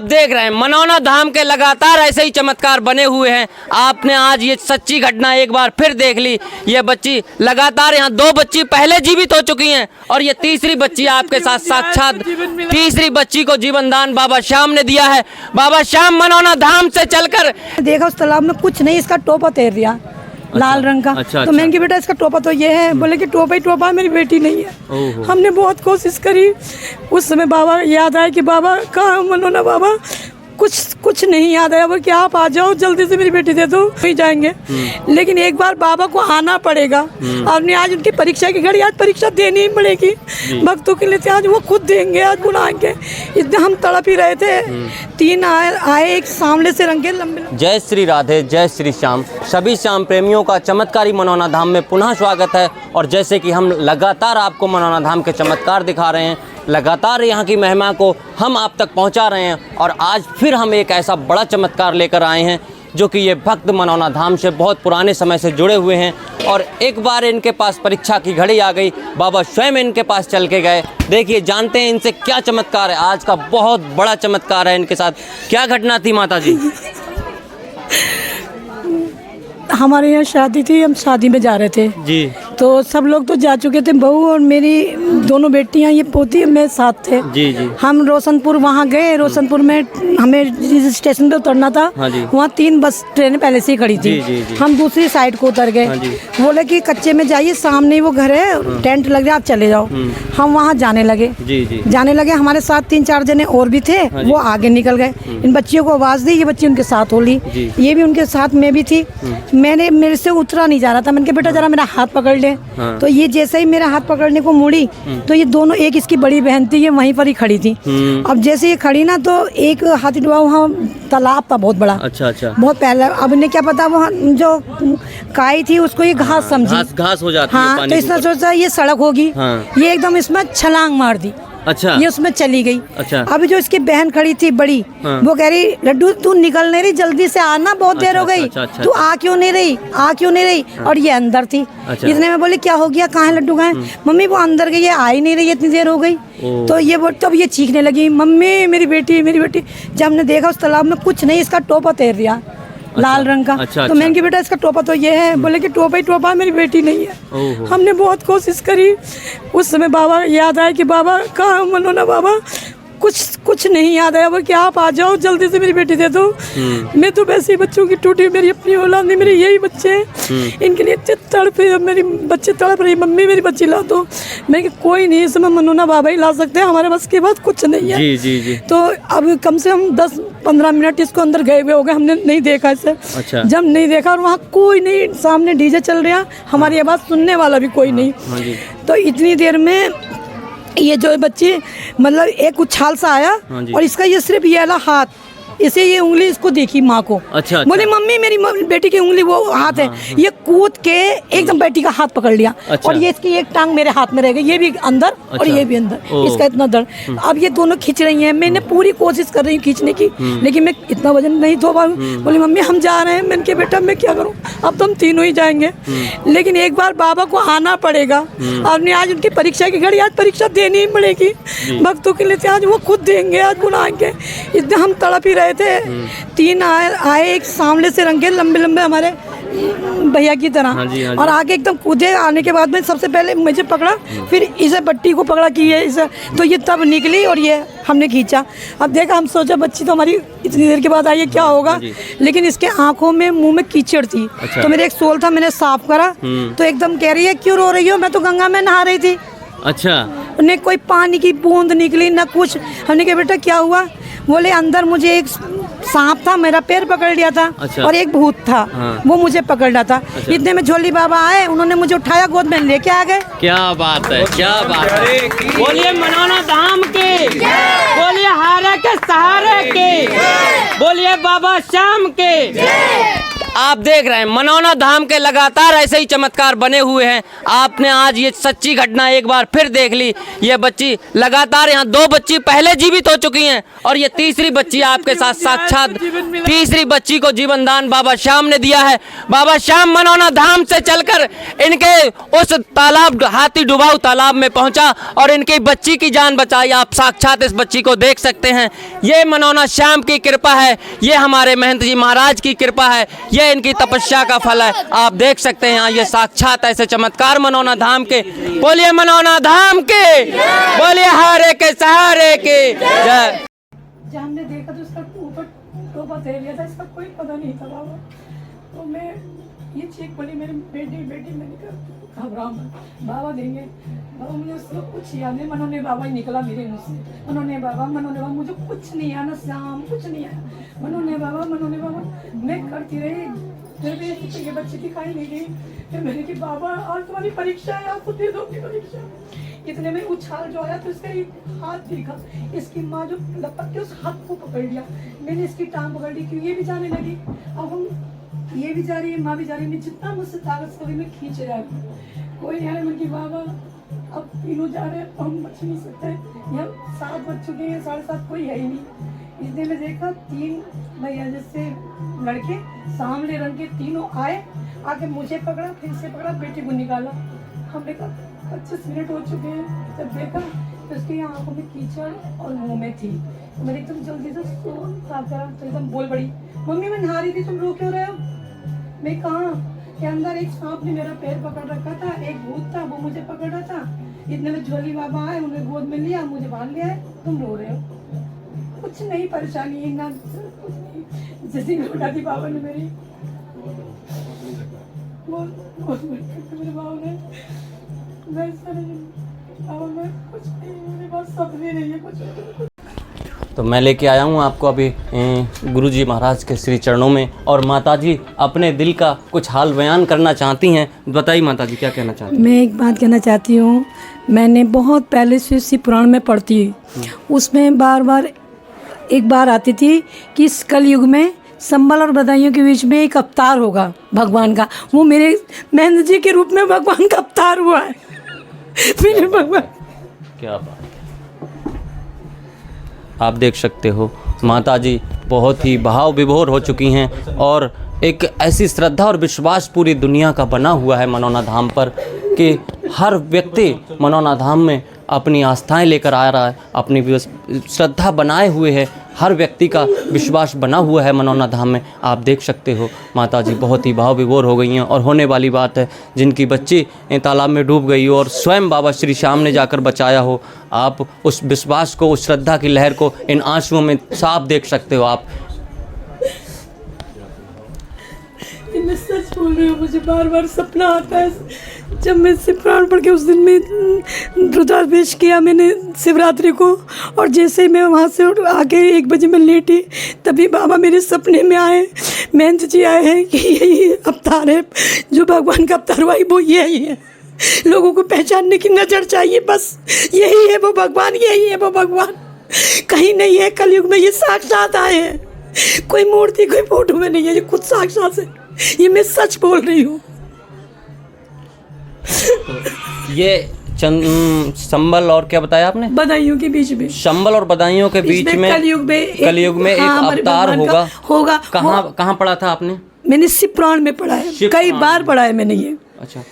आप देख रहे हैं मनौना धाम के लगातार ऐसे ही चमत्कार बने हुए हैं। आपने आज ये सच्ची घटना एक बार फिर देख ली। ये बच्ची लगातार यहाँ 2 बच्ची पहले जीवित हो चुकी हैं और ये तीसरी बच्ची आपके साथ साक्षात तीसरी बच्ची को जीवन दान बाबा श्याम ने दिया है। बाबा श्याम मनौना धाम से चलकर देखा उस तालाब में कुछ नहीं, इसका टोपा तैर रहा लाल रंग का। अच्छा, तो मैंने कहा बेटा इसका टोपा तो ये है, बोले कि टोपा ही टोपा, मेरी बेटी नहीं है। हमने बहुत कोशिश करी। उस समय बाबा याद आया कि बाबा कहाँ मनोना बाबा, कुछ नहीं याद आया। वो कि आप आ जाओ जल्दी से, मेरी बेटी दे दो, वहीं जाएंगे। लेकिन एक बार बाबा को आना पड़ेगा। आपने आज उनकी परीक्षा की घड़ी, आज परीक्षा देनी ही पड़ेगी भक्तों के लिए। आज वो खुद देंगे, आज बुलाएंगे। इतने हम तड़प ही रहे थे। 3 आए एक सांवले से रंग के लंबे। जय श्री राधे, जय श्री श्याम। सभी श्याम प्रेमियों का चमत्कारी मनौना धाम में पुनः स्वागत है। और जैसे कि हम लगातार आपको मनौना धाम के चमत्कार दिखा रहे हैं, लगातार यहाँ की महिमा को हम आप तक पहुँचा रहे हैं, और आज फिर हम एक ऐसा बड़ा चमत्कार लेकर आए हैं जो कि ये भक्त मनौना धाम से बहुत पुराने समय से जुड़े हुए हैं। और एक बार इनके पास परीक्षा की घड़ी आ गई, बाबा स्वयं इनके पास चल के गए। देखिए, जानते हैं इनसे क्या चमत्कार है। आज का बहुत बड़ा चमत्कार है इनके साथ। क्या घटना थी माता जी? हमारे यहाँ शादी थी, हम शादी में जा रहे थे जी। तो सब लोग तो जा चुके थे, बहू और मेरी 2 बेटियां, ये पोती मेरे साथ थे। जी जी। हम रोशनपुर वहाँ गए। रोशनपुर में हमें जिस स्टेशन पे उतरना था, वहाँ 3 बस ट्रेनें पहले से ही खड़ी थी। जी। हम दूसरी साइड को उतर गए। बोले कि कच्चे में जाइए, सामने ही वो घर है, टेंट लग रहा, आप चले जाओ। हम वहाँ जाने लगे। जाने लगे। हमारे साथ 3-4 जने और भी थे, वो आगे निकल गए। इन बच्चियों को आवाज़ दी, ये बच्ची उनके साथ हो ली, ये भी उनके साथ, मैं भी थी। मेरे से उतरा नहीं जा रहा था। मैंने कहा बेटा जरा मेरा हाथ पकड़ ले। तो ये जैसे ही मेरा हाथ पकड़ने को मुड़ी तो ये दोनों, एक इसकी बड़ी बहन थी, ये वहीं पर ही खड़ी थी। अब जैसे ये खड़ी ना, तो एक हाथी डुबा वहाँ तालाब था बहुत बड़ा। अच्छा। बहुत पहले। अब इन्हें क्या पता, वो जो काई थी उसको ये घास समझी, घास हो जाती है। हाँ, तो इसने सोचा ये सड़क होगी। ये एकदम इसमें छलांग मार दी। अच्छा। ये उसमें चली गई। अच्छा। अभी जो इसकी बहन खड़ी थी बड़ी, वो कह रही लड्डू तू निकल नहीं रही, जल्दी से आना, बहुत देर हो गई। तू आ क्यों नहीं रही? और ये अंदर थी। इतने में बोली क्या हो गया, कहाँ है लड्डू, कहाँ है? मम्मी वो अंदर गई है, आ ही नहीं रही, इतनी देर हो गई। तो ये तब ये चीखने लगी, मम्मी मेरी बेटी। जब हमने देखा उस तालाब में कुछ नहीं, इसका टोपा तैर रहा लाल रंग का। तो मैंने कहा बेटा इसका टोपा तो ये है, बोले कि टोपा ही टोपा, मेरी बेटी नहीं है। हमने बहुत कोशिश करी। उस समय बाबा याद आया कि बाबा कहाँ मनोना बाबा, कुछ नहीं याद आया। वो कि आप आ जाओ जल्दी से, मेरी बेटी दे दो। मैं तो वैसे ही बच्चों की टूटी, मेरी अपनी औलाद नहीं, मेरे यही बच्चे हैं। इनके लिए इतने तड़पे, मेरी बच्चे तड़प रही, मम्मी मेरी बच्ची ला दो। मैं कोई नहीं, इसमें मनोना बाबा ही ला सकते हैं, हमारे बस के बाद कुछ नहीं है। जी। तो अब कम से कम 10-15 मिनट इसको अंदर गए हुए हो गए, हमने नहीं देखा इसे। अच्छा। जब नहीं देखा और वहाँ कोई नहीं, सामने डीजे चल रहा, हमारी आवाज़ सुनने वाला भी कोई नहीं। तो इतनी देर में ये जो बच्ची, मतलब एक उछाल सा आया और इसका ये सिर्फ ये वाला हाथ, इसे ये उंगली इसको देखी माँ को। अच्छा। बोली मम्मी मेरी बेटी की उंगली वो हाथ है। ये कूद के एकदम बेटी का हाथ पकड़ लिया। और ये इसकी एक टांग मेरे हाथ में रह गई, ये भी अंदर और ये भी अंदर। इसका इतना दर्द। अब ये दोनों खींच रही हैं, मैंने पूरी कोशिश कर रही हूँ खींचने की, लेकिन मैं इतना वजन नहीं धो पा। बोली मम्मी हम जा रहे हैं। मैंने कहा बेटा मैं क्या करूँ, अब तो हम तीनों ही जाएंगे। लेकिन एक बार बाबा को आना पड़ेगा। आपने आज उनकी परीक्षा की घड़ी, आज परीक्षा देनी ही पड़ेगी भक्तों के लिए। आज वो खुद देंगे, आज बुलाएंगे। इतने हम तड़प ही रहे थे। 3 आए एक सांवले से रंग के लंबे हमारे भैया की तरह। और आगे एकदम कूदे। आने के बाद में सबसे पहले मुझे पकड़ा, फिर इसे बट्टी को पकड़ा कि ये इसे, तो ये तब निकली और ये हमने खींचा। अब देखा, हम सोचा बच्ची तो हमारी इतनी देर के बाद आई है, क्या होगा। लेकिन इसके आंखों में, मुंह में कीचड़ थी। तो मेरे एक सोल था, मैंने साफ करा तो एकदम कह रही है क्यों रो रही हो, मैं तो गंगा में नहा रही थी। अच्छा। ने कोई पानी की बूंद निकली ना कुछ। हमने कहा बेटा क्या हुआ? बोले अंदर मुझे एक सांप था, मेरा पैर पकड़ लिया था। अच्छा। और एक भूत था। वो मुझे पकड़ रहा था। अच्छा। इतने में झोली बाबा आए, उन्होंने मुझे उठाया, गोद में लेके आ गए। क्या बात है, क्या बात है। बोलिए मनौना धाम के, बोलिए हारे के सहारे के, बोलिए बाबा श्याम के। आप देख रहे हैं मनौना धाम के लगातार ऐसे ही चमत्कार बने हुए हैं। आपने आज ये सच्ची घटना एक बार फिर देख ली। ये बच्ची लगातार, यहाँ 2 बच्ची पहले जीवित हो चुकी हैं और ये तीसरी बच्ची आपके साथ साक्षात तीसरी बच्ची को जीवन दान बाबा श्याम ने दिया है। बाबा श्याम मनौना धाम से चलकर इनके उस तालाब, हाथी डुबाऊ तालाब में पहुंचा और इनकी बच्ची की जान बचाई। आप साक्षात इस बच्ची को देख सकते हैं। ये मनौना श्याम की कृपा है, ये हमारे महंत जी महाराज की कृपा है, ये इनकी तपस्या का फल है। आप देख सकते हैं ये साक्षात ऐसे चमत्कार मनौना धाम के। बोलिए मनौना धाम के, बोलिए हारे के सहारे के जय। जब हमने देखा तो उसका ऊपर टोपा तैर लिया था, इसका कोई पता नहीं था बाबा। तो मैं ये चीख बोली मेरी बेटी बेटी, मैंने कहा घबराओ मत, बाबा देंगे। बाबा मुझे उसको कुछ याद नहीं, मनोने बाबा ही निकला मेरे मुँह से, मनोने बाबा मुझे कुछ नहीं आना श्याम, कुछ नहीं आया, मनोने बाबा। मैं करती रही, फिर भी ये बच्चे दिखाई नहीं गई। फिर मैंने कि बाबा आज तुम्हारी परीक्षा है, आपको दे दो परीक्षा। इतने में उछाल जो आया तो इसका एक हाथ दिखा, इसकी माँ जो लपक के उस हाथ को पकड़ लिया। मैंने इसकी टांग पकड़ ली, क्यों ये भी जाने लगी। अब हम ये भी जा रही है, माँ भी जा रही है, मैं जितना मुझसे ताकत से मैं खींच रहा हूँ, कोई नहीं आ रहा। मैं बाबा अब तीनों जा रहे हैं, हम बच नहीं सकते, यहाँ 7 बज चुके हैं, 7:30 कोई है ही नहीं। इसलिए मैं देखा 3 भैया जैसे लड़के सामने रंग के तीनों आए, आके मुझे पकड़ा, फिर से पकड़ा, बेटी को निकाला। हमने कहा 25 मिनट हो चुके हैं। जब देखा तो उसकी आंखों में कीचड़ और मुंह में थी। तो मैंने एकदम जल्दी से साफ करा तो एकदम बोल पड़ी, मम्मी मैं नहा रही थी, तुम रो क्यों रहे हो। मैं कहाँ के अंदर एक सांप ने मेरा पैर पकड़ रखा था, एक भूत था वो मुझे पकड़ रहा था। इतने में झोली बाबा आए, उन्हें गोद में लिया, मुझे बांध लिया है, तुम रो रहे हो। कुछ नहीं परेशानी ना, कुछ नहीं, जैसी लौटा दी बाबा ने मेरी, मेरे बाबा ने, मैं कुछ नहीं, मेरे पास सपने नहीं है कुछ। तो मैं लेके आया हूँ आपको अभी गुरुजी महाराज के श्री चरणों में, और माताजी अपने दिल का कुछ हाल बयान करना चाहती हैं। बताइए माताजी क्या कहना चाहती हैं। मैं एक बात कहना चाहती हूँ, मैंने बहुत पहले से शिव पुराण में पढ़ती हुई, उसमें बार एक बार आती थी कि इस कलयुग में संबल और बधाइयों के बीच में एक अवतार होगा भगवान का। वो मेरे महेंद्र जी के रूप में भगवान का अवतार हुआ है। मेरे भगवान, क्या बात, आप देख सकते हो माताजी बहुत ही भाव विभोर हो चुकी हैं, और एक ऐसी श्रद्धा और विश्वास पूरी दुनिया का बना हुआ है मनौना धाम पर कि हर व्यक्ति मनौना धाम में अपनी आस्थाएं लेकर आ रहा है, अपनी श्रद्धा बनाए हुए है, हर व्यक्ति का विश्वास बना हुआ है मनौना धाम में। आप देख सकते हो माताजी बहुत ही भाव विभोर हो गई हैं, और होने वाली बात है जिनकी बच्ची तालाब में डूब गई हो और स्वयं बाबा श्री श्याम ने जाकर बचाया हो, आप उस विश्वास को, उस श्रद्धा की लहर को इन आंसुओं में साफ देख सकते हो। आप मैं सच बोल रही हूँ, मुझे बार सपना आता है। जब मैं शिव पुराण पढ़ के उस दिन में रुद्राभिषेक किया मैंने शिवरात्रि को, और जैसे ही मैं वहाँ से आके 1 बजे में लेटी, तभी बाबा मेरे सपने में आए, महंत जी आए हैं कि यही अवतार है जो भगवान का अवतार हुआ, वो यही है। लोगों को पहचानने की नज़र चाहिए, बस यही है वो भगवान, यही है वो भगवान, कहीं नहीं है। कलयुग में ये साक्षात आए हैं, कोई मूर्ति कोई फोटो में नहीं है, ये खुद साक्षात है, ये मैं सच बोल रही हूँ। ये संबल और क्या बताया आपने, बधाइयों के बीच में, संबल और बधाइयों के बीच में कलयुग में एक अवतार होगा। कहाँ पढ़ा था आपने। मैंने शिव पुराण में पढ़ा है, कई बार पढ़ा है मैंने ये। अच्छा,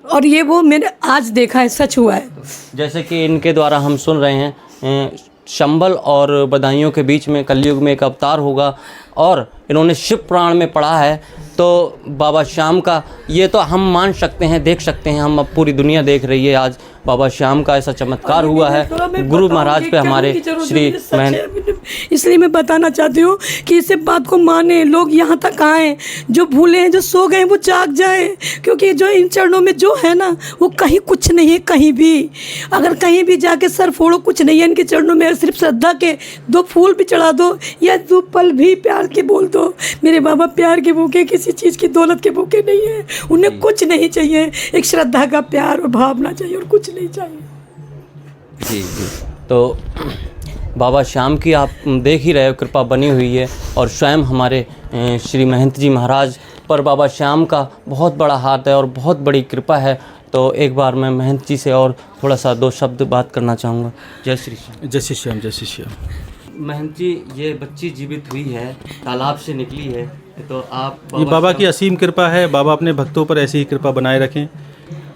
और ये वो मैंने आज देखा है, सच हुआ है। जैसे कि इनके द्वारा हम सुन रहे हैं, संबल और बधाइयों के बीच में कलयुग में एक अवतार होगा, और इन्होंने शिव पुराण में पढ़ा है। तो बाबा श्याम का ये तो हम मान सकते हैं, देख सकते हैं, हम अब पूरी दुनिया देख रही है आज बाबा श्याम का ऐसा चमत्कार हुआ है गुरु महाराज पे हमारे श्री महंत। इसलिए मैं बताना चाहती हूँ कि इस बात को माने, लोग यहाँ तक आए, जो भूले हैं, जो सो गए वो जाग जाए, क्योंकि जो इन चरणों में जो है ना वो कहीं कुछ नहीं है, कहीं भी अगर कहीं भी जाके सर फोड़ो कुछ नहीं है इनके चरणों में। सिर्फ श्रद्धा के 2 फूल भी चढ़ा दो या 2 पल भी प्यार के बोल दो। मेरे बाबा प्यार के भूखे, किसी चीज़ की दौलत के भूखे नहीं है, उन्हें कुछ नहीं चाहिए, एक श्रद्धा का प्यार और भावना चाहिए और कुछ नहीं चाहिए। जी जी, तो बाबा श्याम की आप देख ही रहे हो कृपा बनी हुई है, और स्वयं हमारे श्री महंत जी महाराज ऊपर बाबा श्याम का बहुत बड़ा हाथ है और बहुत बड़ी कृपा है। तो एक बार मैं महंत जी से और थोड़ा सा 2 शब्द बात करना चाहूँगा। जय श्री श्याम। जय श्री श्याम, जय श्री श्याम। महंत जी, ये बच्ची जीवित हुई है, तालाब से निकली है, तो आप ये बाबा की असीम कृपा है। बाबा अपने भक्तों पर ऐसी ही कृपा बनाए रखें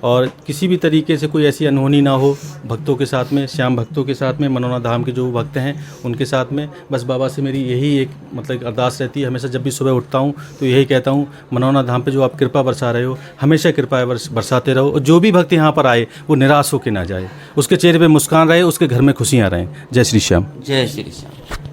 और किसी भी तरीके से कोई ऐसी अनहोनी ना हो भक्तों के साथ में, श्याम भक्तों के साथ में, मनोना धाम के जो भक्त हैं उनके साथ में। बस बाबा से मेरी यही एक मतलब अरदास रहती है। हमेशा जब भी सुबह उठता हूँ तो यही कहता हूँ, मनोना धाम पे जो आप कृपा बरसा रहे हो, हमेशा कृपा बरसाते रहो और जो भी भक्त यहाँ पर आए वो निराश होकर ना जाए, उसके चेहरे पर मुस्कान रहे, उसके घर में खुशियाँ रहें। जय श्री श्याम। जय श्री श्याम।